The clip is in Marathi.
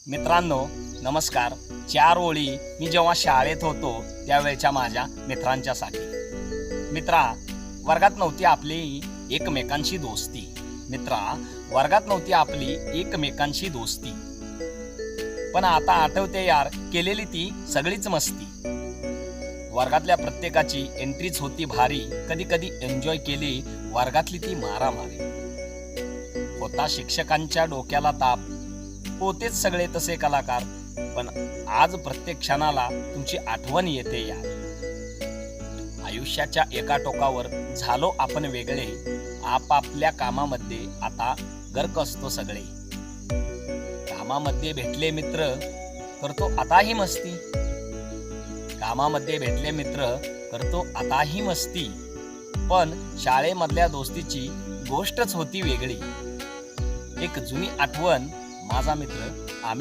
मित्रांनो नमस्कार. 4 ओळी मी जेव्हा शाळेत होतो त्यावेळच्या माझ्या मित्रांच्यासाठी. मित्रा, वर्गात नव्हती आपली एकमेकांशी दोस्ती. मित्रा, वर्गात नव्हती आपली एकमेकांशी दोस्ती. पण आता आठवते यार, केलेली ती सगळीच मस्ती. वर्गातल्या प्रत्येकाची एंट्रीच होती भारी. कधी कधी एन्जॉय केली वर्गातली ती मारामारी. होता शिक्षकांच्या डोक्याला ताप, होतेच सगळे तसे कलाकार. पण आज प्रत्येक क्षणाला तुमची आठवण येते यार. आयुष्याच्या एका टोकावर झालो आपण वेगळे. आपापल्या कामामध्ये आता गर्क असतो सगळे. कामामध्ये भेटले मित्र, करतो आताही मस्ती. कामामध्ये भेटले मित्र, करतो आताही मस्ती. पण शाळेमधल्या दोस्तीची गोष्टच होती वेगळी. एक जुनी आठवण, माझा मित्र